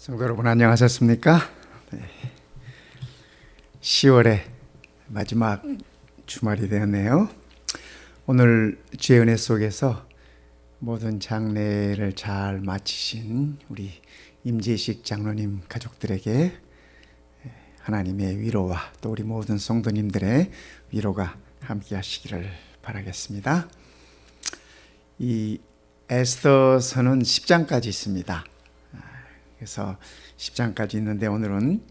성도 여러분 안녕하셨습니까? 10월의 마지막 주말이 되었네요. 오늘 주의 은혜 속에서 모든 장례를 잘 마치신 우리 임재식 장로님 가족들에게 하나님의 위로와 또 우리 모든 성도님들의 위로가 함께 하시기를 바라겠습니다. 이 에스더서는 10장까지 있습니다. 그래서 10장까지 있는데 오늘은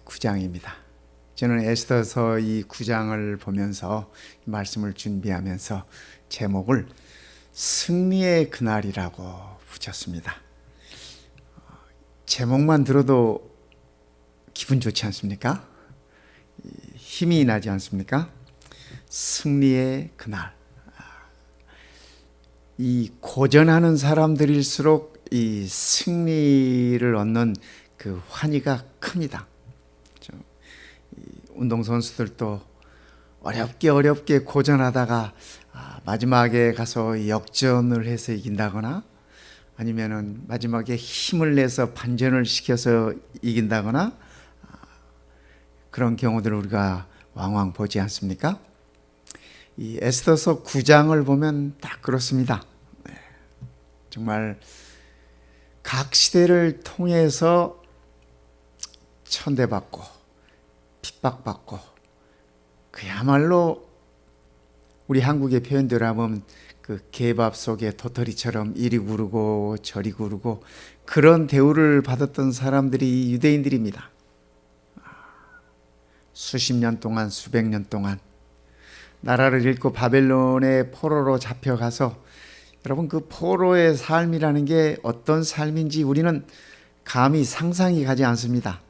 9장입니다. 저는 에스더서 이 9장을 보면서 말씀을 준비하면서 제목을 승리의 그날이라고 붙였습니다. 제목만 들어도 기분 좋지 않습니까? 힘이 나지 않습니까? 승리의 그날. 이 고전하는 사람들일수록 이 승리를 얻는 그 환희가 큽니다. 운동선수들도 어렵게 고전하다가 마지막에 가서 역전을 해서 이긴다거나 아니면은 마지막에 힘을 내서 반전을 시켜서 이긴다거나 그런 경우들을 우리가 왕왕 보지 않습니까? 이 에스더서 9장을 보면 딱 그렇습니다. 정말 각 시대를 통해서 천대받고 핍박받고 그야말로 우리 한국의 표현대로 하면 그 개밥 속에 도토리처럼 이리 구르고 저리 구르고 그런 대우를 받았던 사람들이 유대인들입니다. 수십 년 동안 수백 년 동안 나라를 잃고 바벨론의 포로로 잡혀가서 여러분 그 포로의 삶이라는 게 어떤 삶인지 우리는 감히 상상이 가지 않습니다.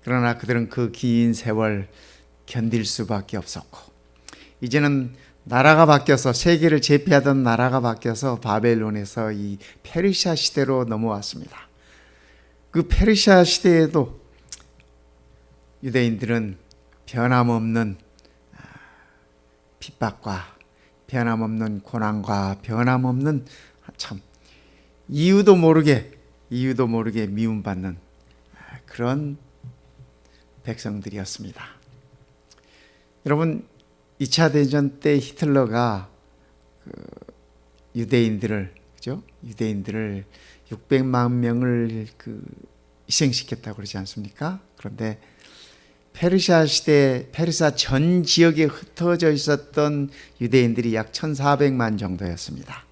그러나 그들은 그 긴 세월 견딜 수밖에 없었고 이제는 나라가 바뀌어서 세계를 제패하던 나라가 바뀌어서 바벨론에서 이 페르시아 시대로 넘어왔습니다. 그 페르시아 시대에도 유대인들은 변함없는 핍박과 변함없는 고난과 변함없는 참 이유도 모르게 미움받는 그런 백성들이었습니다. 여러분 2차 대전 때 히틀러가 유대인들을 600만 명을 희생시켰다고 그러지 않습니까? 그런데 페르시아 시대, 페르시아 전 지역에 흩어져 있었던 유대인들이 약 1,400만 정도였습니다.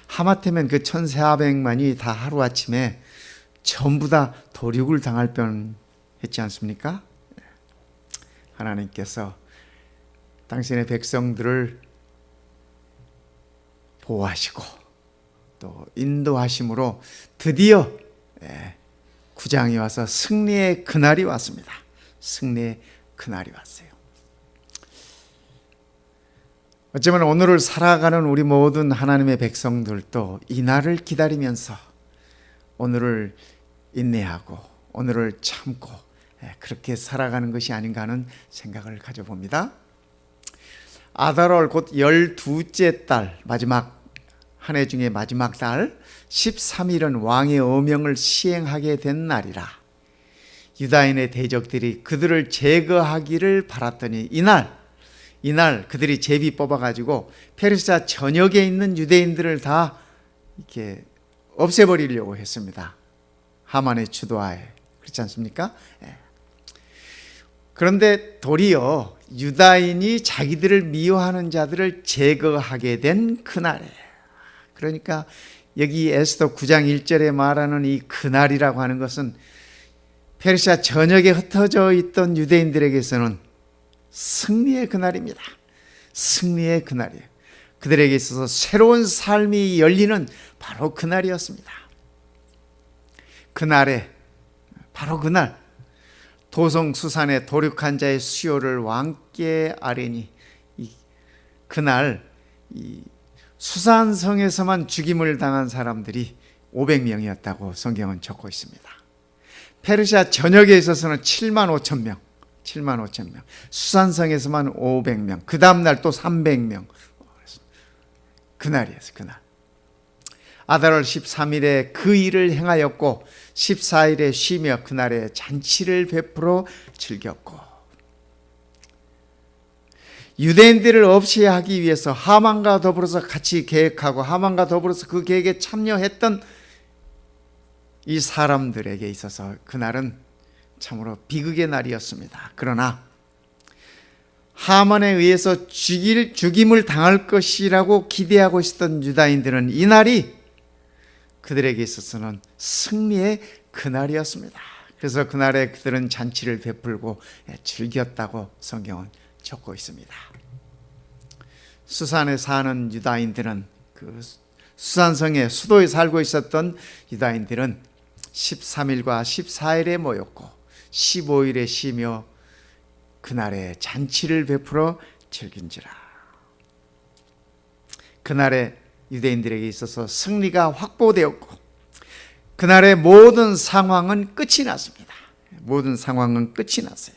하마터면 그 1,400만이 다 하루아침에 전부 다 도륙을 당할 뻔했지 않습니까? 하나님께서 당신의 백성들을 보호하시고 또 인도하심으로 드디어 9장이 와서 승리의 그날이 왔습니다. 승리의 그날이 왔어요. 어쩌면 오늘을 살아가는 우리 모든 하나님의 백성들도 이 날을 기다리면서 오늘을 인내하고 오늘을 참고 그렇게 살아가는 것이 아닌가 하는 생각을 가져봅니다. 아달월 곧 12째 달 마지막 한 해 중에 마지막 달 13일은 왕의 어명을 시행하게 된 날이라 유다인의 대적들이 그들을 제거하기를 바랐더니 이날 그들이 제비 뽑아가지고 페르시아 전역에 있는 유대인들을 다 이렇게 없애버리려고 했습니다. 하만의 주도하에. 그렇지 않습니까? 그런데 도리어 유다인이 자기들을 미워하는 자들을 제거하게 된 그날에 그러니까 여기 에스더 9장 1절에 말하는 이 그날이라고 하는 것은 페르시아 전역에 흩어져 있던 유대인들에게서는 승리의 그날입니다. 승리의 그날이에요. 그들에게 있어서 새로운 삶이 열리는 바로 그날이었습니다. 그날에 바로 그날 도성수산에 도륙한 자의 수요를 왕께 아뢰니 그날 이 수산성에서만 죽임을 당한 사람들이 500명이었다고 성경은 적고 있습니다. 페르시아 전역에 있어서는 7만 5천 명, 수산성에서만 500명, 그 다음날 또 300명. 그날이었어요, 그날. 아달월 13일에 그 일을 행하였고 14일에 쉬며 그날에 잔치를 베풀어 즐겼고, 유대인들을 없이 하기 위해서 하만과 더불어서 같이 계획하고 하만과 더불어서 그 계획에 참여했던 이 사람들에게 있어서 그날은 참으로 비극의 날이었습니다. 그러나 하만에 의해서 죽임을 당할 것이라고 기대하고 있었던 유다인들은 이 날이 그들에게 있어서는 승리의 그날이었습니다. 그래서 그날에 그들은 잔치를 베풀고 즐겼다고 성경은 적고 있습니다. 수산에 사는 유다인들은, 그 수산성의 수도에 살고 있었던 유다인들은 13일과 14일에 모였고 15일에 쉬며 그날에 잔치를 베풀어 즐긴지라. 그날에 유대인들에게 있어서 승리가 확보되었고 그날의 모든 상황은 끝이 났습니다. 모든 상황은 끝이 났어요.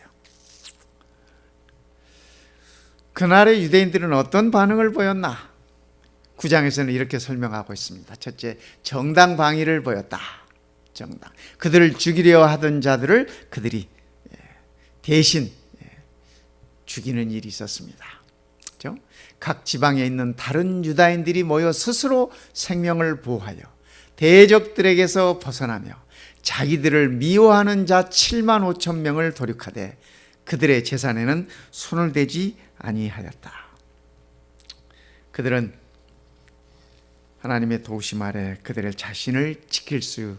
그날의 유대인들은 어떤 반응을 보였나? 9장에서는 이렇게 설명하고 있습니다. 첫째, 정당 방위를 보였다. 정당. 그들을 죽이려 하던 자들을 그들이 대신 죽이는 일이 있었습니다. 그렇죠? 각 지방에 있는 다른 유다인들이 모여 스스로 생명을 보호하여 대적들에게서 벗어나며 자기들을 미워하는 자 7만 5천 명을 도륙하되 그들의 재산에는 손을 대지 아니하였다. 그들은 하나님의 도우심 아래 그들의 자신을 지킬 수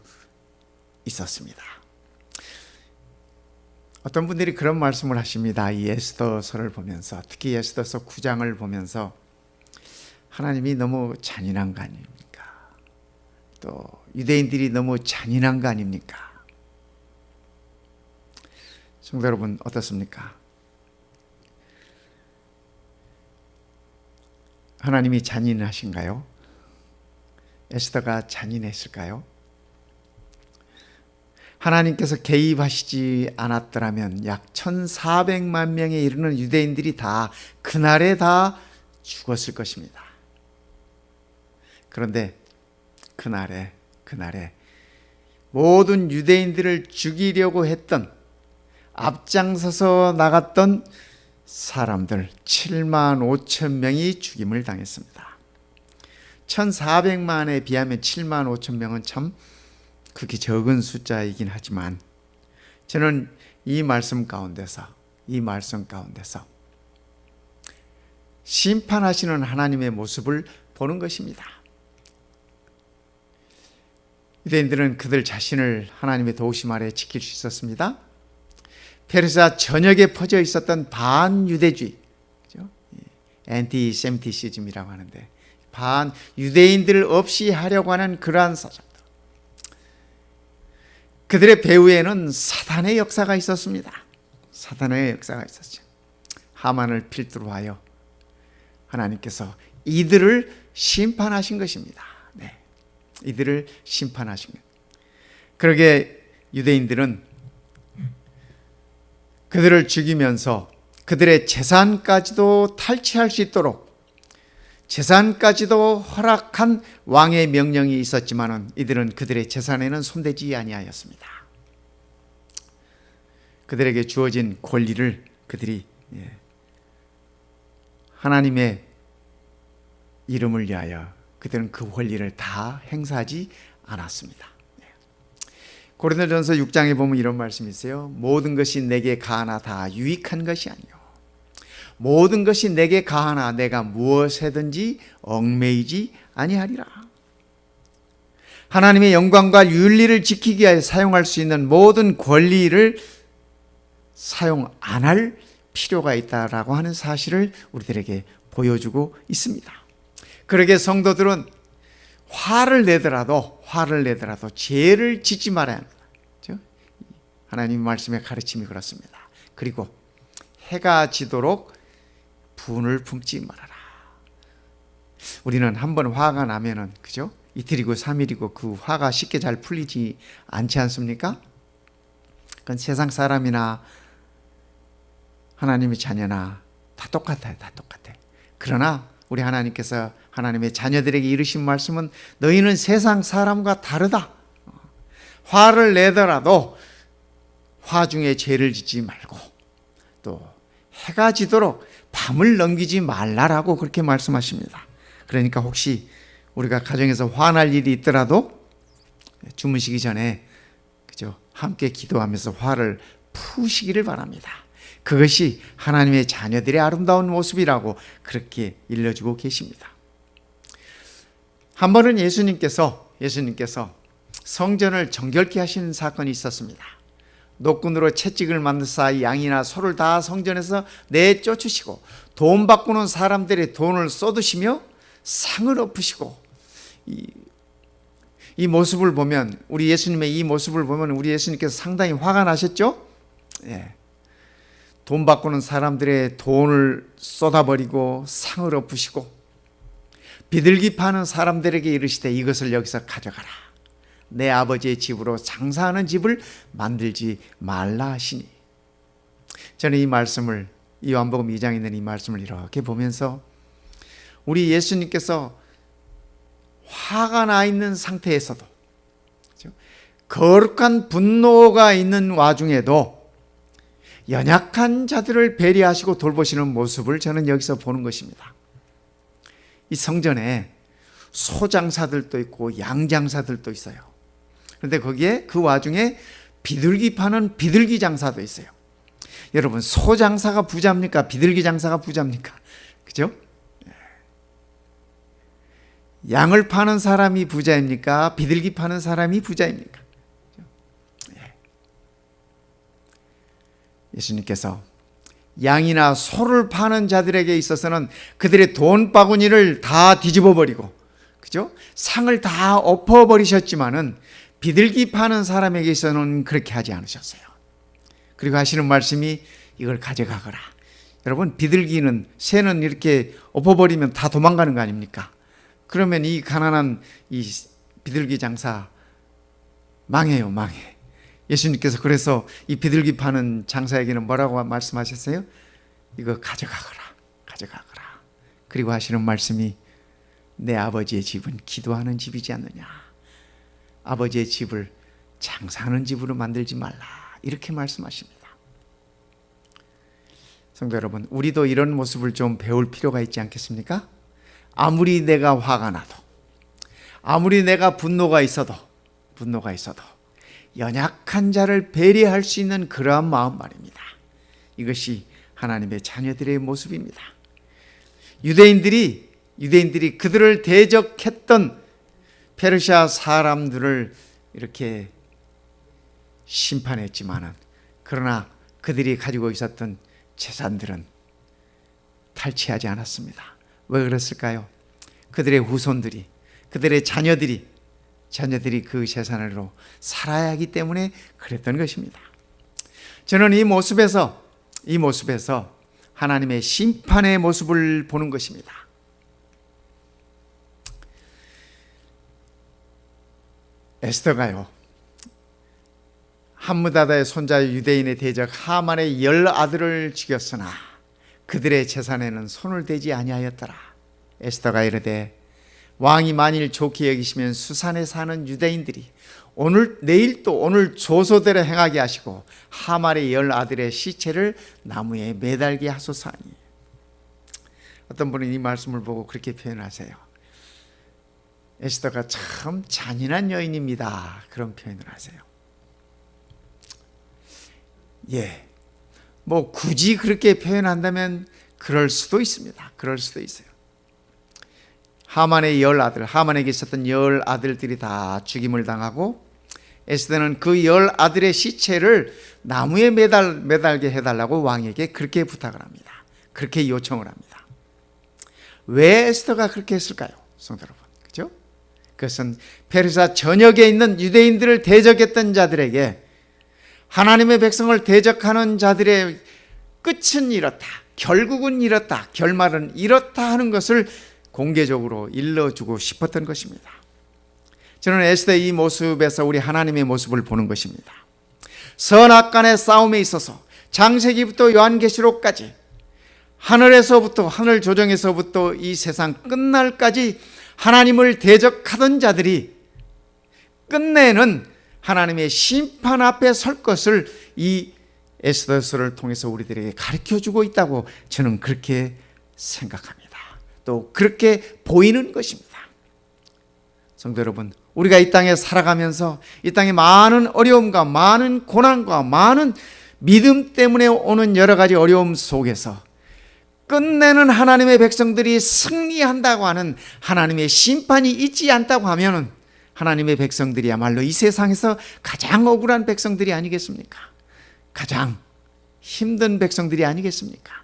있었습니다. 어떤 분들이 그런 말씀을 하십니다. 이 에스더서를 보면서, 특히 에스더서 9장을 보면서 하나님이 너무 잔인한 거 아닙니까? 또 유대인들이 너무 잔인한 거 아닙니까? 성도 여러분, 어떻습니까? 하나님이 잔인하신가요? 에스더가 잔인했을까요? 하나님께서 개입하시지 않았더라면 약 1400만 명에 이르는 유대인들이 다 그날에 다 죽었을 것입니다. 그런데 그날에 모든 유대인들을 죽이려고 했던, 앞장서서 나갔던 사람들 7만 5천 명이 죽임을 당했습니다. 1400만에 비하면 7만 5천 명은 참 극히 적은 숫자이긴 하지만 저는 이 말씀 가운데서 심판하시는 하나님의 모습을 보는 것입니다. 유대인들은 그들 자신을 하나님의 도우심 아래 지킬 수 있었습니다. 페르시아 전역에 퍼져 있었던 반유대주의, 엔티세미티시즘이라고 하는데 반유대인들을 없이 하려고 하는 그러한 사상들, 그들의 배후에는 사단의 역사가 있었습니다. 사단의 역사가 있었죠. 하만을 필두로 하여 하나님께서 이들을 심판하신 것입니다. 네, 이들을 심판하신 것. 그러게 유대인들은 그들을 죽이면서 그들의 재산까지도 탈취할 수 있도록 재산까지도 허락한 왕의 명령이 있었지만은 이들은 그들의 재산에는 손대지 아니하였습니다. 그들에게 주어진 권리를 그들이 하나님의 이름을 위하여 그들은 그 권리를 다 행사하지 않았습니다. 고린도전서 6장에 보면 이런 말씀이 있어요. 모든 것이 내게 가하나 다 유익한 것이 아니요 모든 것이 내게 가하나 내가 무엇에든지 얽매이지 아니하리라. 하나님의 영광과 윤리를 지키기 위해 사용할 수 있는 모든 권리를 사용 안 할 필요가 있다라고 하는 사실을 우리들에게 보여주고 있습니다. 그러게 성도들은 화를 내더라도 죄를 짓지 말아야 합니다. 그렇죠? 하나님 말씀의 가르침이 그렇습니다. 그리고 해가 지도록 분을 품지 말아라. 우리는 한번 화가 나면은, 그죠? 이틀이고 3일이고 그 화가 쉽게 잘 풀리지 않지 않습니까? 그건 세상 사람이나 하나님의 자녀나 다 똑같아요. 다 똑같아요. 그러나 우리 하나님께서 하나님의 자녀들에게 이르신 말씀은 너희는 세상 사람과 다르다. 화를 내더라도 화중에 죄를 짓지 말고 또 해가 지도록 밤을 넘기지 말라라고 그렇게 말씀하십니다. 그러니까 혹시 우리가 가정에서 화날 일이 있더라도 주무시기 전에 그죠? 함께 기도하면서 화를 푸시기를 바랍니다. 그것이 하나님의 자녀들의 아름다운 모습이라고 그렇게 일러주고 계십니다. 한 번은 예수님께서 성전을 정결케 하시는 사건이 있었습니다. 노끈으로 채찍을 만드사 양이나 소를 다 성전에서 내쫓으시고 돈 바꾸는 사람들의 돈을 쏟으시며 상을 엎으시고 이 모습을 보면 우리 예수님의 이 모습을 보면 우리 예수님께서 상당히 화가 나셨죠? 예. 돈 바꾸는 사람들의 돈을 쏟아버리고 상을 엎으시고 비둘기 파는 사람들에게 이르시되 이것을 여기서 가져가라. 내 아버지의 집으로 장사하는 집을 만들지 말라 하시니. 저는 이 말씀을 요한복음 2장에 있는 이 말씀을 이렇게 보면서 우리 예수님께서 화가 나 있는 상태에서도 거룩한 분노가 있는 와중에도 연약한 자들을 배려하시고 돌보시는 모습을 저는 여기서 보는 것입니다. 이 성전에 소장사들도 있고 양장사들도 있어요. 그런데 거기에 그 와중에 비둘기 파는 비둘기 장사도 있어요. 여러분, 소장사가 부자입니까? 비둘기 장사가 부자입니까? 그죠? 양을 파는 사람이 부자입니까? 비둘기 파는 사람이 부자입니까? 예수님께서 양이나 소를 파는 자들에게 있어서는 그들의 돈 바구니를 다 뒤집어 버리고, 그죠? 상을 다 엎어 버리셨지만은 비둘기 파는 사람에게 있어서는 그렇게 하지 않으셨어요. 그리고 하시는 말씀이 이걸 가져가거라. 여러분, 비둘기는 새는 이렇게 엎어 버리면 다 도망가는 거 아닙니까? 그러면 이 가난한 이 비둘기 장사 망해요, 망해. 예수님께서 그래서 이 비둘기 파는 장사에게는 뭐라고 말씀하셨어요? 이거 가져가거라, 가져가거라. 그리고 하시는 말씀이 내 아버지의 집은 기도하는 집이지 않느냐. 아버지의 집을 장사하는 집으로 만들지 말라. 이렇게 말씀하십니다. 성도 여러분, 우리도 이런 모습을 좀 배울 필요가 있지 않겠습니까? 아무리 내가 화가 나도, 아무리 내가 분노가 있어도 연약한 자를 배려할 수 있는 그러한 마음 말입니다. 이것이 하나님의 자녀들의 모습입니다. 유대인들이 그들을 대적했던 페르시아 사람들을 이렇게 심판했지만은, 그러나 그들이 가지고 있었던 재산들은 탈취하지 않았습니다. 왜 그랬을까요? 그들의 후손들이, 그들의 자녀들이 그 재산으로 살아야 하기 때문에 그랬던 것입니다. 저는 이 모습에서 하나님의 심판의 모습을 보는 것입니다. 에스더가요, 함므다다의 손자 유대인의 대적 하만의 10아들을 죽였으나 그들의 재산에는 손을 대지 아니하였더라. 에스더가 이르되 왕이 만일 좋게 여기시면 수산에 사는 유대인들이 내일 또 오늘 조소대로 행하게 하시고 하만의 10아들의 시체를 나무에 매달게 하소서 하니. 어떤 분은 이 말씀을 보고 그렇게 표현하세요. 에스더가 참 잔인한 여인입니다. 그런 표현을 하세요. 예, 뭐 굳이 그렇게 표현한다면 그럴 수도 있습니다. 그럴 수도 있어요. 하만의 10아들, 하만에게 있었던 10아들들이 다 죽임을 당하고 에스더는 그 10아들의 시체를 나무에 매달게 해달라고 왕에게 그렇게 부탁을 합니다. 그렇게 요청을 합니다. 왜 에스더가 그렇게 했을까요? 성도 여러분, 그죠? 그것은 페르시아 전역에 있는 유대인들을 대적했던 자들에게 하나님의 백성을 대적하는 자들의 끝은 이렇다, 결국은 이렇다, 결말은 이렇다 하는 것을 공개적으로 일러주고 싶었던 것입니다. 저는 에스더의 이 모습에서 우리 하나님의 모습을 보는 것입니다. 선악간의 싸움에 있어서 창세기부터 요한계시록까지 하늘에서부터, 하늘 조정에서부터 이 세상 끝날까지 하나님을 대적하던 자들이 끝내는 하나님의 심판 앞에 설 것을 이 에스더서를 통해서 우리들에게 가르쳐주고 있다고 저는 그렇게 생각합니다. 또 그렇게 보이는 것입니다. 성도 여러분, 우리가 이 땅에 살아가면서 이 땅에 많은 어려움과 많은 고난과 많은 믿음 때문에 오는 여러 가지 어려움 속에서 끝내는 하나님의 백성들이 승리한다고 하는 하나님의 심판이 있지 않다고 하면 하나님의 백성들이야말로 이 세상에서 가장 억울한 백성들이 아니겠습니까? 가장 힘든 백성들이 아니겠습니까?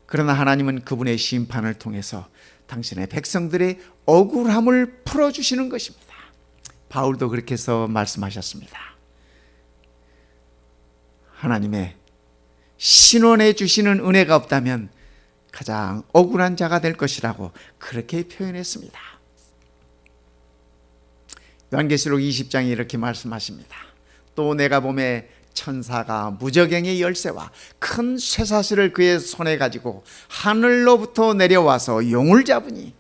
그러나 하나님은 그분의 심판을 통해서 당신의 백성들의 억울함을 풀어주시는 것입니다. 바울도 그렇게 해서 말씀하셨습니다. 하나님의 신원해 주시는 은혜가 없다면 가장 억울한 자가 될 것이라고 그렇게 표현했습니다. 요한계시록 20장에 이렇게 말씀하십니다. 또 내가 보매 천사가 무저갱의 열쇠와 큰 쇠사슬을 그의 손에 가지고 하늘로부터 내려와서 용을 잡으니,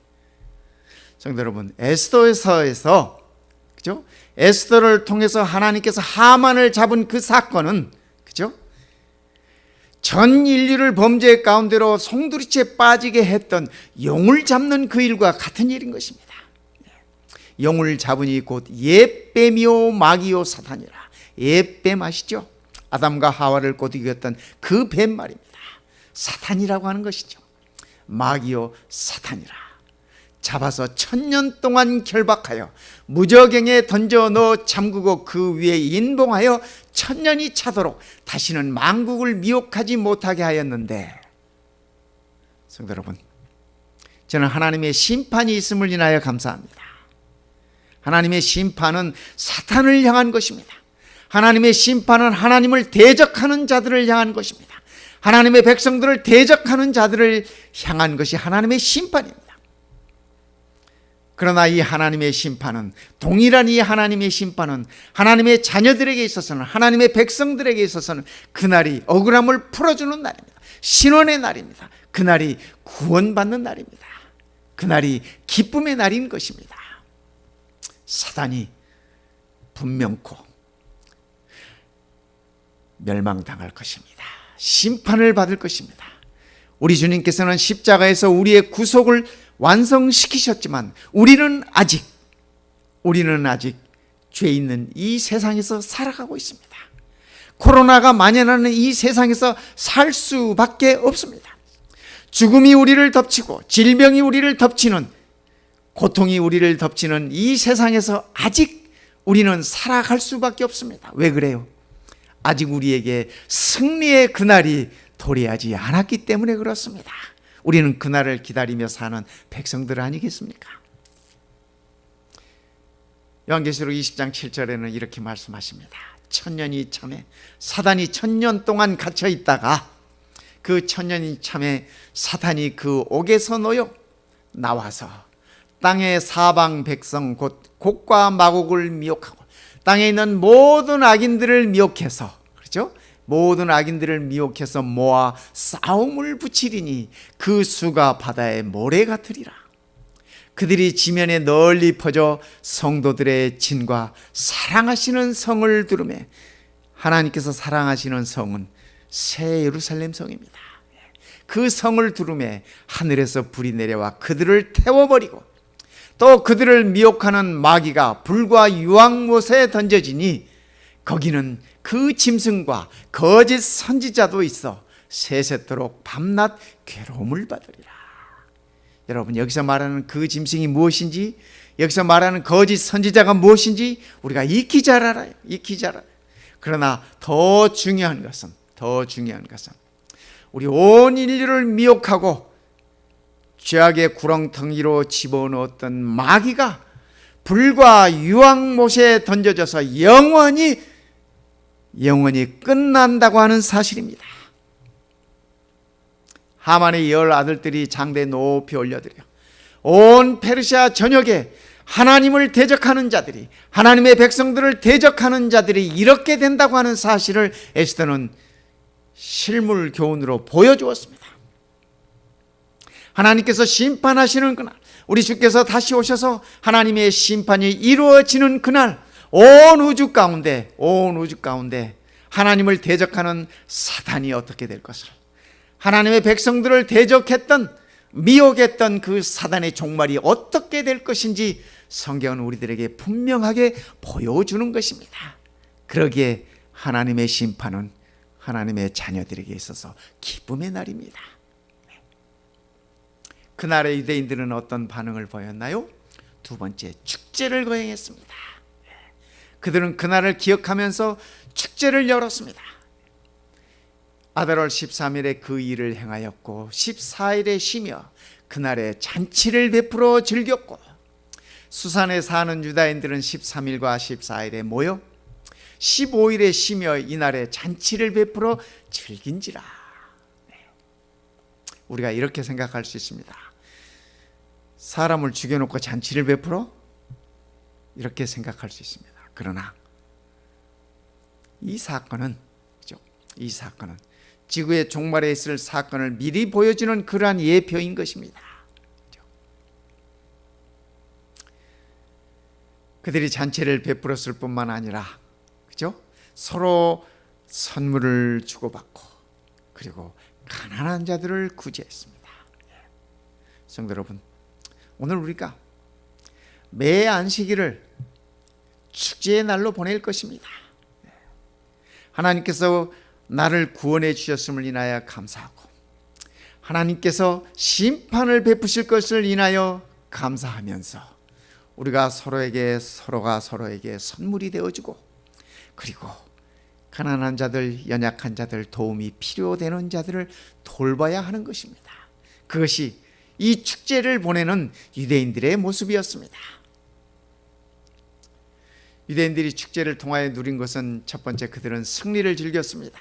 성도 여러분, 에스더서에서 그죠? 에스더를 통해서 하나님께서 하만을 잡은 그 사건은 그죠? 전 인류를 범죄 가운데로 송두리째 빠지게 했던 용을 잡는 그 일과 같은 일인 것입니다. 용을 잡으니 곧 옛뱀이요 마귀요 사탄이라. 옛뱀 아시죠? 아담과 하와를 곧 이겼던 그 뱀 말입니다. 사탄이라고 하는 것이죠. 마귀요 사탄이라. 잡아서 1000년 동안 결박하여 무저갱에 던져 넣어 잠그고 그 위에 인봉하여 1000년이 차도록 다시는 만국을 미혹하지 못하게 하였는데, 성도 여러분, 저는 하나님의 심판이 있음을 인하여 감사합니다. 하나님의 심판은 사탄을 향한 것입니다. 하나님의 심판은 하나님을 대적하는 자들을 향한 것입니다. 하나님의 백성들을 대적하는 자들을 향한 것이 하나님의 심판입니다. 그러나 이 하나님의 심판은, 동일한 이 하나님의 심판은 하나님의 자녀들에게 있어서는, 하나님의 백성들에게 있어서는 그날이 억울함을 풀어주는 날입니다. 신원의 날입니다. 그날이 구원받는 날입니다. 그날이 기쁨의 날인 것입니다. 사단이 분명코 멸망당할 것입니다. 심판을 받을 것입니다. 우리 주님께서는 십자가에서 우리의 구속을 완성시키셨지만 우리는 아직 죄 있는 이 세상에서 살아가고 있습니다. 코로나가 만연하는 이 세상에서 살 수밖에 없습니다. 죽음이 우리를 덮치고 질병이 우리를 덮치는, 고통이 우리를 덮치는 이 세상에서 아직 우리는 살아갈 수밖에 없습니다. 왜 그래요? 아직 우리에게 승리의 그날이 도래하지 않았기 때문에 그렇습니다. 우리는 그날을 기다리며 사는 백성들 아니겠습니까? 요한계시록 20장 7절에는 이렇게 말씀하십니다. 1000년이 참에 사단이 1000년 동안 갇혀 있다가 그 1000년이 참에 사탄이 그 옥에서 놓여 나와서 땅의 사방 백성 곧 곡과 마곡을 미혹하고 땅에 있는 모든 악인들을 미혹해서, 그렇죠? 모든 악인들을 미혹해서 모아 싸움을 붙이리니 그 수가 바다의 모래 같으리라. 그들이 지면에 널리 퍼져 성도들의 진과 사랑하시는 성을 두르매, 하나님께서 사랑하시는 성은 새 예루살렘 성입니다. 그 성을 두르매 하늘에서 불이 내려와 그들을 태워버리고 또 그들을 미혹하는 마귀가 불과 유황못에 던져지니 거기는 그 짐승과 거짓 선지자도 있어 세세토록 밤낮 괴로움을 받으리라. 여러분, 여기서 말하는 그 짐승이 무엇인지, 여기서 말하는 거짓 선지자가 무엇인지 우리가 익히 잘 알아요. 익히 잘 알아요. 그러나 더 중요한 것은 우리 온 인류를 미혹하고 죄악의 구렁텅이로 집어넣었던 마귀가 불과 유황못에 던져져서 영원히 끝난다고 하는 사실입니다. 하만의 10 아들들이 장대 높이 올려드려 온 페르시아 전역에 하나님을 대적하는 자들이, 하나님의 백성들을 대적하는 자들이 이렇게 된다고 하는 사실을 에스더는 실물 교훈으로 보여주었습니다. 하나님께서 심판하시는 그날, 우리 주께서 다시 오셔서 하나님의 심판이 이루어지는 그날, 온 우주 가운데 하나님을 대적하는 사단이 어떻게 될 것을, 하나님의 백성들을 대적했던, 미혹했던 그 사단의 종말이 어떻게 될 것인지 성경은 우리들에게 분명하게 보여주는 것입니다. 그러기에 하나님의 심판은 하나님의 자녀들에게 있어서 기쁨의 날입니다. 그날의 유대인들은 어떤 반응을 보였나요? 두 번째, 축제를 거행했습니다. 그들은 그날을 기억하면서 축제를 열었습니다. 아달월 13일에 그 일을 행하였고 14일에 쉬며 그날에 잔치를 베풀어 즐겼고, 수산에 사는 유다인들은 13일과 14일에 모여 15일에 쉬며 이날에 잔치를 베풀어 즐긴지라. 우리가 이렇게 생각할 수 있습니다. 사람을 죽여놓고 잔치를 베풀어? 이렇게 생각할 수 있습니다. 그러나 이 사건은 지구의 종말에 있을 사건을 미리 보여주는 그러한 예표인 것입니다. 그들이 잔치를 베풀었을 뿐만 아니라 서로 선물을 주고받고, 그리고 가난한 자들을 구제했습니다. 성도 여러분, 오늘 우리가 매 안식일을 축제의 날로 보낼 것입니다. 하나님께서 나를 구원해 주셨음을 인하여 감사하고, 하나님께서 심판을 베푸실 것을 인하여 감사하면서 우리가 서로가 서로에게 선물이 되어주고, 그리고 가난한 자들, 연약한 자들, 도움이 필요되는 자들을 돌봐야 하는 것입니다. 그것이 이 축제를 보내는 유대인들의 모습이었습니다. 유대인들이 축제를 통하여 누린 것은 첫 번째, 그들은 승리를 즐겼습니다.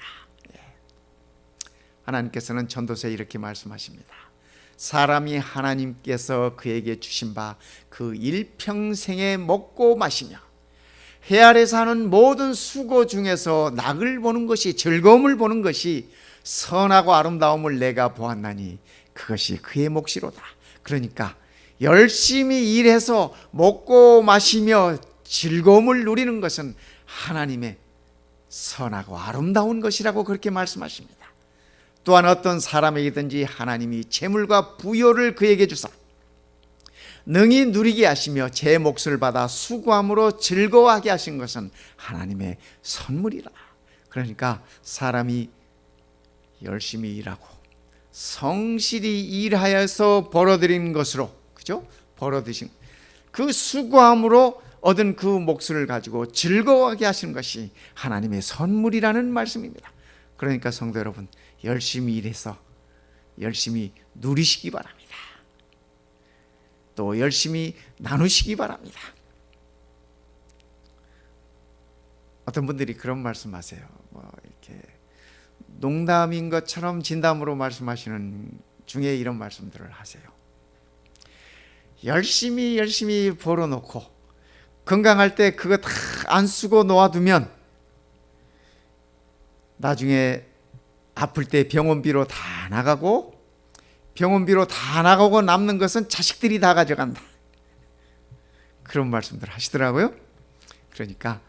하나님께서는 전도서에 이렇게 말씀하십니다. 사람이 하나님께서 그에게 주신 바 그 일평생에 먹고 마시며 해 아래서 하는 모든 수고 중에서 낙을 보는 것이, 즐거움을 보는 것이 선하고 아름다움을 내가 보았나니 그것이 그의 몫이로다. 그러니까 열심히 일해서 먹고 마시며 즐거움을 누리는 것은 하나님의 선하고 아름다운 것이라고 그렇게 말씀하십니다. 또한 어떤 사람에게든지 하나님이 재물과 부요를 그에게 주사 능히 누리게 하시며 제 몫을 받아 수고함으로 즐거워하게 하신 것은 하나님의 선물이라. 그러니까 사람이 열심히 일하고 성실히 일하여서 벌어들인 것으로, 벌어드신 그 수고함으로 얻은 그 몫을 가지고 즐거워하게 하시는 것이 하나님의 선물이라는 말씀입니다. 그러니까 성도 여러분, 열심히 일해서 열심히 누리시기 바랍니다. 또 열심히 나누시기 바랍니다. 어떤 분들이 그런 말씀하세요. 이렇게 농담인 것처럼 진담으로 말씀하시는 중에 이런 말씀들을 하세요. 열심히 벌어놓고 건강할 때 그거 다 안 쓰고 놓아두면 나중에 아플 때 병원비로 다 나가고, 남는 것은 자식들이 다 가져간다. 그런 말씀들 하시더라고요. 그러니까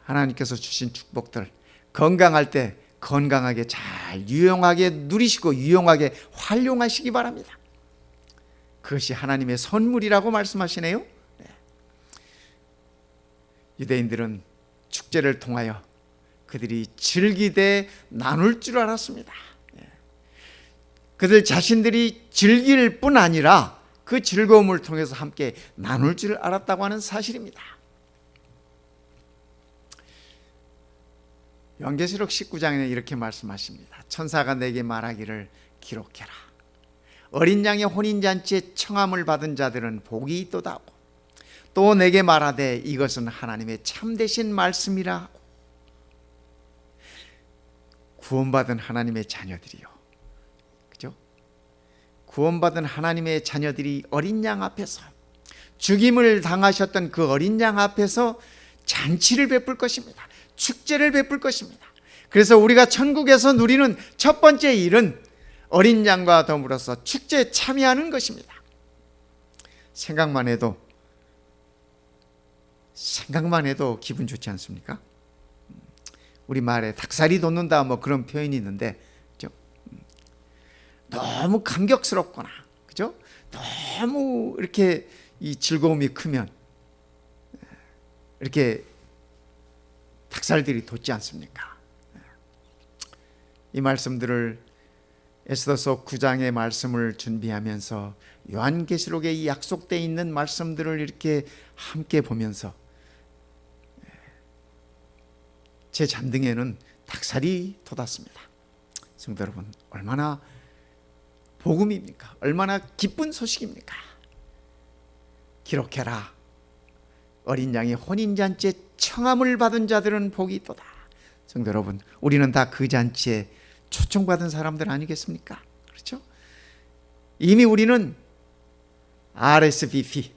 하나님께서 주신 축복들, 건강할 때 건강하게 잘 유용하게 누리시고 유용하게 활용하시기 바랍니다. 그것이 하나님의 선물이라고 말씀하시네요. 유대인들은 축제를 통하여 그들이 즐기되 나눌 줄 알았습니다. 그들 자신들이 즐길 뿐 아니라 그 즐거움을 통해서 함께 나눌 줄 알았다고 하는 사실입니다. 요한계시록 19장에 이렇게 말씀하십니다. 천사가 내게 말하기를 기록해라. 어린 양의 혼인잔치에 청함을 받은 자들은 복이 있도다 하고, 또 내게 말하되 이것은 하나님의 참되신 말씀이라 하고. 구원받은 하나님의 자녀들이요, 구원받은 하나님의 자녀들이 어린 양 앞에서, 죽임을 당하셨던 그 어린 양 앞에서 잔치를 베풀 것입니다. 축제를 베풀 것입니다. 그래서 우리가 천국에서 누리는 첫 번째 일은 어린 양과 더불어서 축제에 참여하는 것입니다. 생각만 해도 기분 좋지 않습니까? 우리 말에 닭살이 돋는다 뭐 그런 표현이 있는데, 그죠? 너무 감격스럽거나, 그죠? 너무 이렇게 이 즐거움이 크면 이렇게 닭살들이 돋지 않습니까? 이 말씀들을 에스더서 9장의 말씀을 준비하면서 요한계시록에 이 약속되어 있는 말씀들을 이렇게 함께 보면서 제 잔등에는 닭살이 돋았습니다. 성도 여러분, 얼마나 복음입니까? 얼마나 기쁜 소식입니까? 기록해라. 어린 양의 혼인잔치에 청함을 받은 자들은 복이 있도다. 성도 여러분, 우리는 다 그 잔치에 초청받은 사람들 아니겠습니까? 그렇죠? 이미 우리는 RSVP,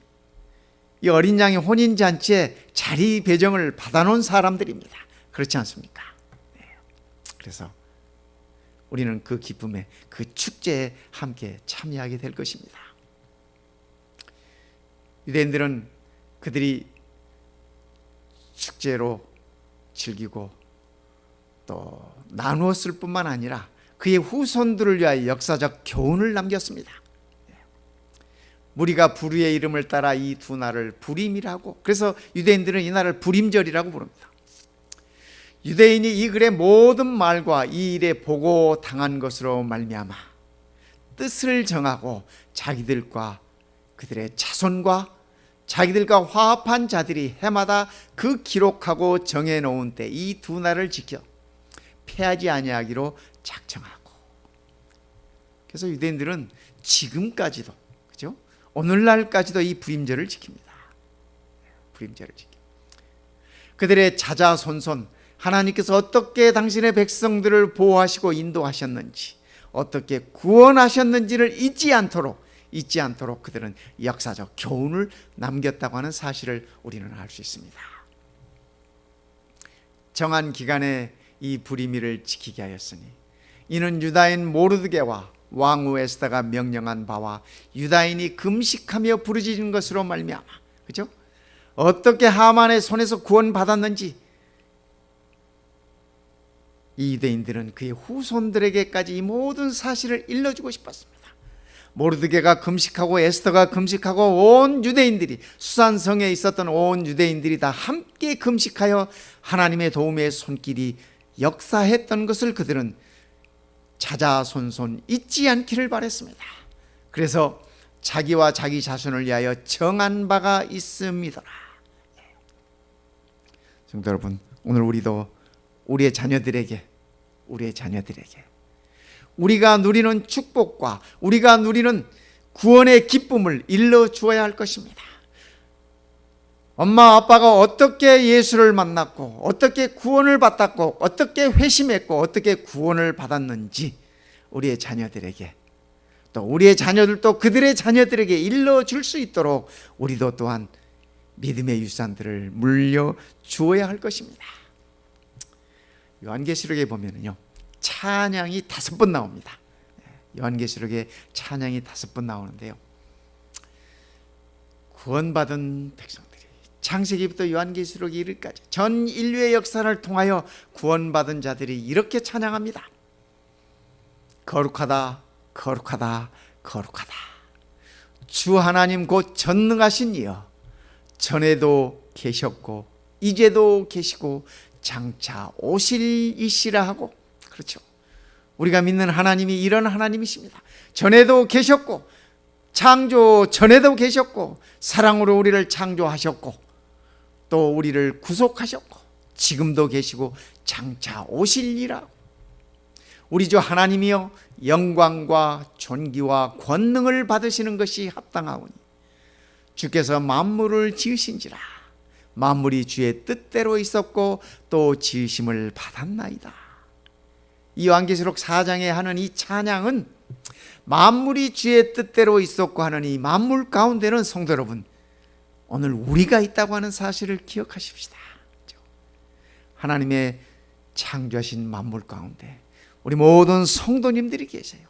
이 어린 양의 혼인잔치에 자리 배정을 받아놓은 사람들입니다. 그렇지 않습니까? 네. 그래서 우리는 그 기쁨에, 그 축제에 함께 참여하게 될 것입니다. 유대인들은 그들이 축제로 즐기고 또 나누었을 뿐만 아니라 그의 후손들을 위하여 역사적 교훈을 남겼습니다. 무리가 부르의 이름을 따라 이 두 날을 부림이라고, 그래서 유대인들은 이 날을 부림절이라고 부릅니다. 유대인이 이 글의 모든 말과 이 일에 보고 당한 것으로 말미암아 뜻을 정하고 자기들과 그들의 자손과 자기들과 화합한 자들이 해마다 그 기록하고 정해놓은 때 이 두 날을 지켜 패하지 아니하기로 작정하고, 그래서 유대인들은 지금까지도, 그죠? 오늘날까지도 이 부림절을 지킵니다. 부림절을 지킵니다. 그들의 자자손손, 하나님께서 어떻게 당신의 백성들을 보호하시고 인도하셨는지, 어떻게 구원하셨는지를 잊지 않도록 그들은 역사적 교훈을 남겼다고 하는 사실을 우리는 알 수 있습니다. 정한 기간에 이 부림일을 지키게 하였으니 이는 유다인 모르드게와 왕후 에스더가 명령한 바와 유다인이 금식하며 부르짖은 것으로 말미암아, 그죠? 어떻게 하만의 손에서 구원받았는지 이 유대인들은 그의 후손들에게까지 이 모든 사실을 일러주고 싶었습니다. 모르드게가 금식하고 에스더가 금식하고 온 유대인들이, 수산성에 있었던 온 유대인들이 다 함께 금식하여 하나님의 도움의 손길이 역사했던 것을 그들은 자자손손 잊지 않기를 바랬습니다. 그래서 자기와 자기 자손을 위하여 정한 바가 있음이더라. 성도 여러분, 오늘 우리도 우리의 자녀들에게 우리가 누리는 축복과 우리가 누리는 구원의 기쁨을 일러주어야 할 것입니다. 엄마 아빠가 어떻게 예수를 만났고 어떻게 구원을 받았고 어떻게 회심했고 어떻게 구원을 받았는지 우리의 자녀들에게, 또 우리의 자녀들도 그들의 자녀들에게 일러줄 수 있도록 우리도 또한 믿음의 유산들을 물려주어야 할 것입니다. 요한계시록에 보면은요, 찬양이 5번 나옵니다. 요한계시록에 찬양이 5번 나오는데요, 구원받은 백성들이 창세기부터 요한계시록이 이르기까지 전 인류의 역사를 통하여 구원받은 자들이 이렇게 찬양합니다. 거룩하다, 거룩하다, 거룩하다. 주 하나님 곧 전능하신 이여, 전에도 계셨고 이제도 계시고 장차 오실 이시라 하고. 그렇죠. 우리가 믿는 하나님이 이런 하나님이십니다. 전에도 계셨고, 창조 전에도 계셨고, 사랑으로 우리를 창조하셨고, 또 우리를 구속하셨고, 지금도 계시고 장차 오실이라. 우리 주 하나님이여, 영광과 존귀와 권능을 받으시는 것이 합당하오니 주께서 만물을 지으신지라. 만물이 주의 뜻대로 있었고 또 지으심을 받았나이다. 이 요한계시록 4장에 하는 이 찬양은 만물이 주의 뜻대로 있었고 하는 이 만물 가운데는, 성도 여러분, 오늘 우리가 있다고 하는 사실을 기억하십시다. 하나님의 창조하신 만물 가운데 우리 모든 성도님들이 계세요.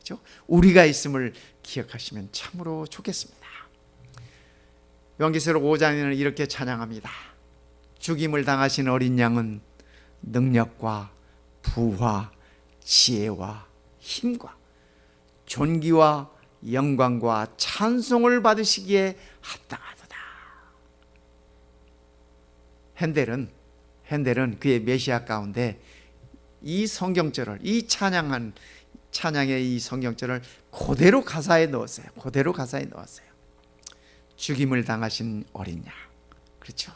그렇죠? 우리가 있음을 기억하시면 참으로 좋겠습니다. 요한계시록 5장에는 이렇게 찬양합니다. 죽임을 당하신 어린 양은 능력과 부와 지혜와 힘과 존귀와 영광과 찬송을 받으시기에 합당하도다. 핸델은 그의 메시아 가운데 이 성경절을, 이 찬양의 이 성경절을 그대로 가사에 넣었어요. 죽임을 당하신 어린 양. 그렇죠?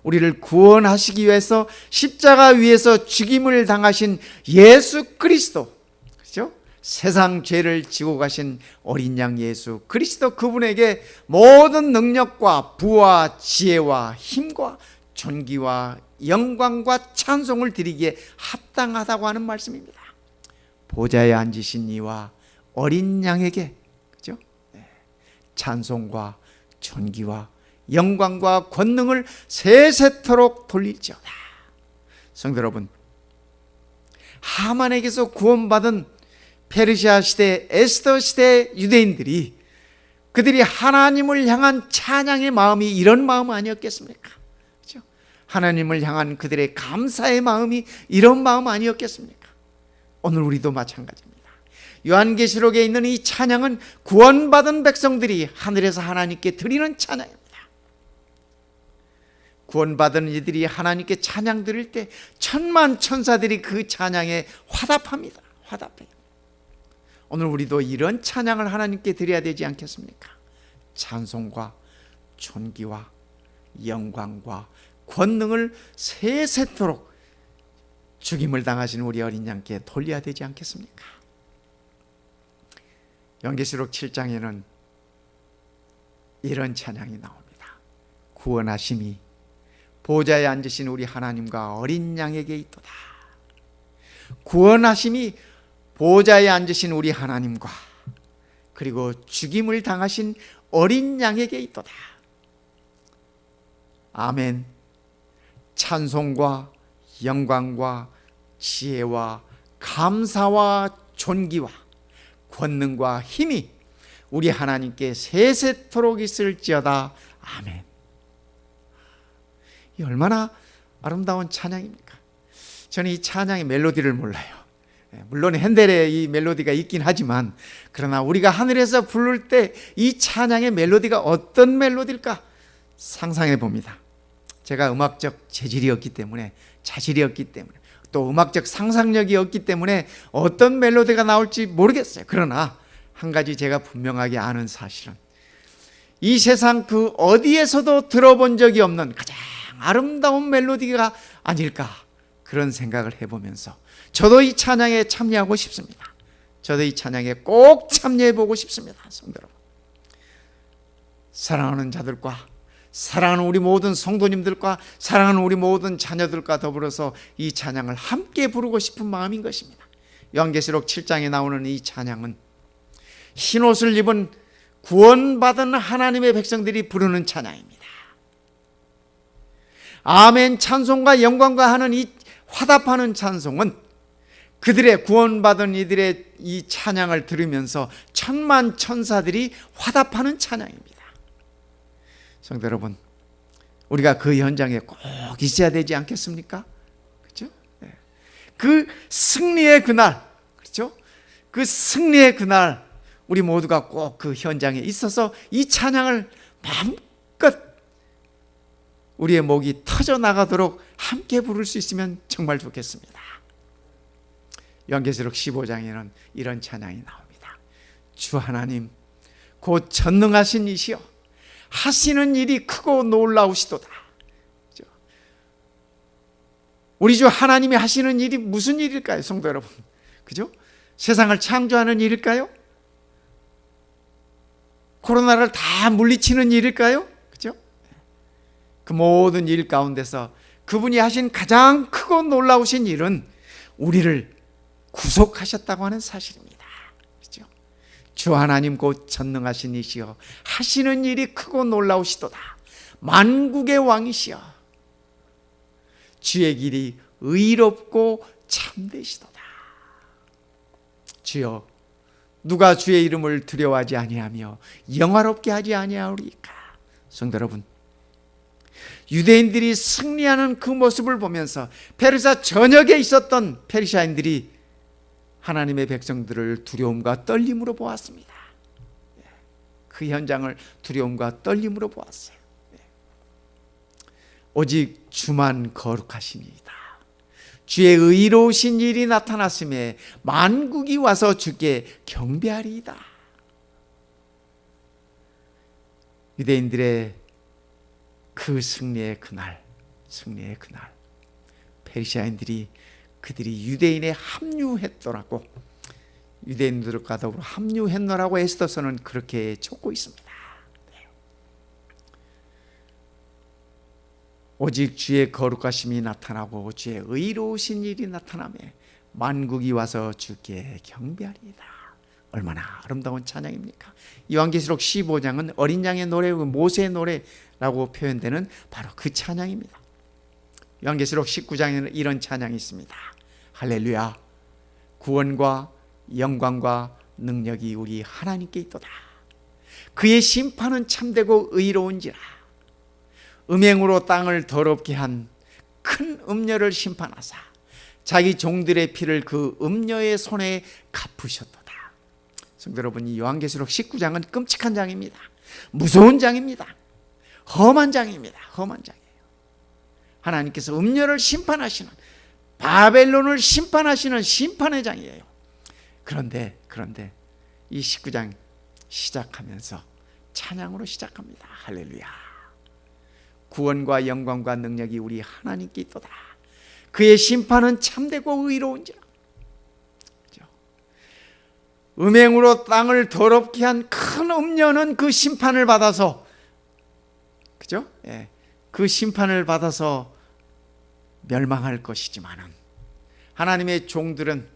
우리를 구원하시기 위해서 십자가 위에서 죽임을 당하신 예수 그리스도. 그렇죠? 세상 죄를 지고 가신 어린 양 예수 그리스도, 그분에게 모든 능력과 부와 지혜와 힘과 존귀와 영광과 찬송을 드리기에 합당하다고 하는 말씀입니다. 보좌에 앉으신 이와 어린 양에게, 그죠? 찬송과 존귀와 영광과 권능을 세세토록 돌릴지어다. 성도 여러분, 하만에게서 구원받은 페르시아 시대, 에스더 시대 유대인들이, 그들이 하나님을 향한 찬양의 마음이 이런 마음 아니었겠습니까? 그렇죠? 하나님을 향한 그들의 감사의 마음이 이런 마음 아니었겠습니까? 오늘 우리도 마찬가지입니다. 요한계시록에 있는 이 찬양은 구원받은 백성들이 하늘에서 하나님께 드리는 찬양입니다. 구원받은 이들이 하나님께 찬양 드릴 때 천만 천사들이 그 찬양에 화답합니다. 오늘 우리도 이런 찬양을 하나님께 드려야 되지 않겠습니까? 찬송과 존귀와 영광과 권능을 세세토록 죽임을 당하신 우리 어린 양께 돌려야 되지 않겠습니까? 요한계시록 7장에는 이런 찬양이 나옵니다. 구원하심이 보좌에 앉으신 우리 하나님과 어린 양에게 있도다. 구원하심이 보좌에 앉으신 우리 하나님과 그리고 죽임을 당하신 어린 양에게 있도다. 아멘. 찬송과 영광과 지혜와 감사와 존귀와 권능과 힘이 우리 하나님께 세세토록 있을지어다. 아멘. 이 얼마나 아름다운 찬양입니까? 저는 이 찬양의 멜로디를 몰라요. 물론 핸델의 이 멜로디가 있긴 하지만, 그러나 우리가 하늘에서 부를 때 이 찬양의 멜로디가 어떤 멜로디일까 상상해 봅니다. 제가 음악적 자질이 없기 때문에 또 음악적 상상력이 없기 때문에 어떤 멜로디가 나올지 모르겠어요. 그러나 한 가지 제가 분명하게 아는 사실은 이 세상 그 어디에서도 들어본 적이 없는 가장 아름다운 멜로디가 아닐까, 그런 생각을 해보면서 저도 이 찬양에 참여하고 싶습니다. 저도 이 찬양에 꼭 참여해 보고 싶습니다. 성도 여러분, 사랑하는 자들과 사랑하는 우리 모든 성도님들과 사랑하는 우리 모든 자녀들과 더불어서 이 찬양을 함께 부르고 싶은 마음인 것입니다. 요한계시록 7장에 나오는 이 찬양은 흰옷을 입은 구원받은 하나님의 백성들이 부르는 찬양입니다. 아멘 찬송과 영광과 하는 이 화답하는 찬송은 그들의 구원받은 이들의 이 찬양을 들으면서 천만 천사들이 화답하는 찬양입니다. 성도 여러분, 우리가 그 현장에 꼭 있어야 되지 않겠습니까? 그렇죠? 그 승리의 그날, 그렇죠? 그 승리의 그날 우리 모두가 꼭 그 현장에 있어서 이 찬양을 마음껏 우리의 목이 터져 나가도록 함께 부를 수 있으면 정말 좋겠습니다. 요한계시록 15장에는 이런 찬양이 나옵니다. 주 하나님 곧 전능하신 이시여 하시는 일이 크고 놀라우시도다. 우리 주 하나님이 하시는 일이 무슨 일일까요, 성도 여러분? 그죠? 세상을 창조하는 일일까요? 코로나를 다 물리치는 일일까요? 그죠? 그 모든 일 가운데서 그분이 하신 가장 크고 놀라우신 일은 우리를 구속하셨다고 하는 사실입니다. 그죠? 주 하나님 곧 전능하신 이시여 하시는 일이 크고 놀라우시도다. 만국의 왕이시여 주의 길이 의롭고 참되시도다. 주여 누가 주의 이름을 두려워하지 아니하며 영화롭게 하지 아니하오리까? 성도 여러분, 유대인들이 승리하는 그 모습을 보면서 페르사 전역에 있었던 페르시아인들이 하나님의 백성들을 두려움과 떨림으로 보았습니다. 그 현장을 두려움과 떨림으로 보았어요. 오직 주만 거룩하시니이다. 주의 의로우신 일이 나타났음에 만국이 와서 주께 경배하리이다. 유대인들의 그 승리의 그날, 페르시아인들이 그들이 유대인에 합류했더라고, 유대인들과 더불어 합류했노라고 에스더서는 그렇게 적고 있습니다. 오직 주의 거룩하심이 나타나고 주의 의로우신 일이 나타나며 만국이 와서 주께 경배하리이다. 얼마나 아름다운 찬양입니까? 요한계시록 15장은 어린 양의 노래, 모세의 노래라고 표현되는 바로 그 찬양입니다. 요한계시록 19장에는 이런 찬양이 있습니다. 할렐루야, 구원과 영광과 능력이 우리 하나님께 있도다. 그의 심판은 참되고 의로운지라. 음행으로 땅을 더럽게 한 큰 음녀를 심판하사 자기 종들의 피를 그 음녀의 손에 갚으셨도다. 성도 여러분, 이 요한계시록 19장은 끔찍한 장입니다. 무서운 장입니다. 험한 장입니다. 험한 장이에요. 하나님께서 음녀를 심판하시는, 바벨론을 심판하시는 심판의 장이에요. 그런데 이 19장 시작하면서 찬양으로 시작합니다. 할렐루야, 구원과 영광과 능력이 우리 하나님께 있도다. 그의 심판은 참되고 의로운지라. 그렇죠? 음행으로 땅을 더럽게 한 큰 음녀는 그 심판을 받아서, 그죠? 예, 그 심판을 받아서 멸망할 것이지만은 하나님의 종들은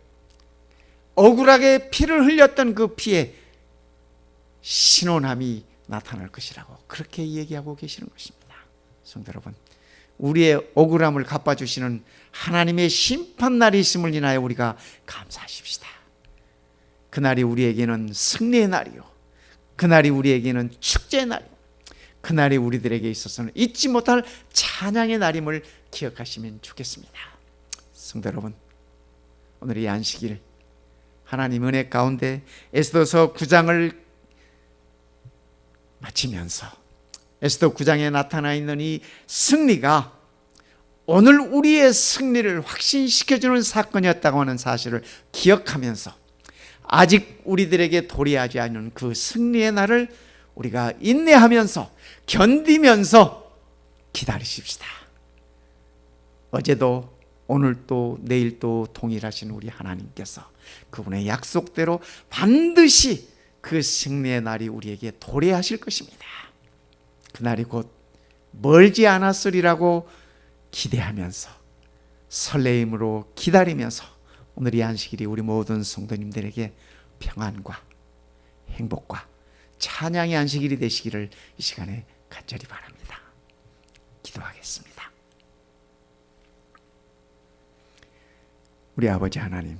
억울하게 피를 흘렸던 그 피에 신원함이 나타날 것이라고 그렇게 얘기하고 계시는 것입니다. 성도 여러분, 우리의 억울함을 갚아주시는 하나님의 심판날이 있음을 인하여 우리가 감사하십시다. 그날이 우리에게는 승리의 날이요, 그날이 우리에게는 축제의 날이요, 그날이 우리들에게 있어서는 잊지 못할 찬양의 날임을 기억하시면 좋겠습니다. 성도 여러분, 오늘 이 안식일 하나님 은혜 가운데 에스더서 9장을 마치면서 에스더 9장에 나타나 있는 이 승리가 오늘 우리의 승리를 확신시켜주는 사건이었다고 하는 사실을 기억하면서 아직 우리들에게 도래하지 않은 그 승리의 날을 우리가 인내하면서 견디면서 기다리십시다. 어제도 오늘도 내일도 동일하신 우리 하나님께서 그분의 약속대로 반드시 그 승리의 날이 우리에게 도래하실 것입니다. 그날이 곧 멀지 않았으리라고 기대하면서 설레임으로 기다리면서 오늘 이 안식일이 우리 모든 성도님들에게 평안과 행복과 찬양의 안식일이 되시기를 이 시간에 간절히 바랍니다. 기도하겠습니다. 우리 아버지 하나님,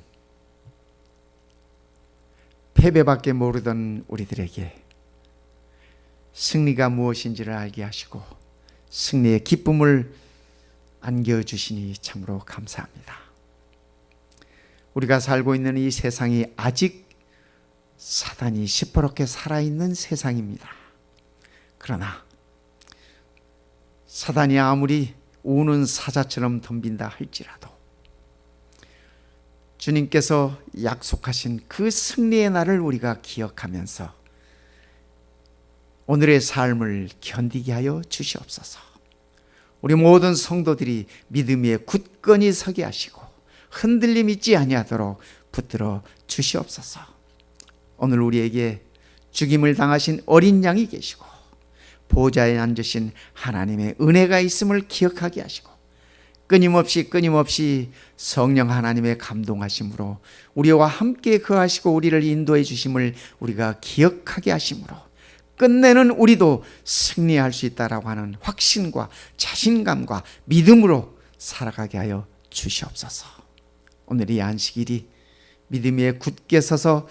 패배밖에 모르던 우리들에게 승리가 무엇인지를 알게 하시고 승리의 기쁨을 안겨주시니 참으로 감사합니다. 우리가 살고 있는 이 세상이 아직 사단이 시퍼렇게 살아있는 세상입니다. 그러나 사단이 아무리 우는 사자처럼 덤빈다 할지라도 주님께서 약속하신 그 승리의 날을 우리가 기억하면서 오늘의 삶을 견디게 하여 주시옵소서. 우리 모든 성도들이 믿음 위에 굳건히 서게 하시고 흔들림 있지 아니하도록 붙들어 주시옵소서. 오늘 우리에게 죽임을 당하신 어린 양이 계시고 보좌에 앉으신 하나님의 은혜가 있음을 기억하게 하시고 끊임없이 성령 하나님의 감동하심으로 우리와 함께 거하시고 우리를 인도해 주심을 우리가 기억하게 하심으로 끝내는 우리도 승리할 수 있다라고 하는 확신과 자신감과 믿음으로 살아가게 하여 주시옵소서. 오늘 이 안식일이 믿음 위에 굳게 서서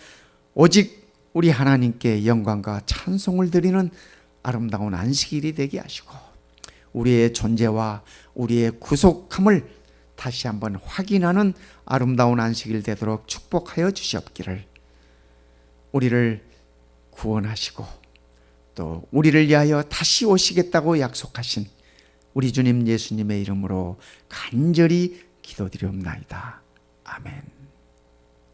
오직 우리 하나님께 영광과 찬송을 드리는 아름다운 안식일이 되게 하시고 우리의 존재와 우리의 구속함을 다시 한번 확인하는 아름다운 안식일 되도록 축복하여 주시옵기를, 우리를 구원하시고 또 우리를 위하여 다시 오시겠다고 약속하신 우리 주님 예수님의 이름으로 간절히 기도드리옵나이다. 아멘.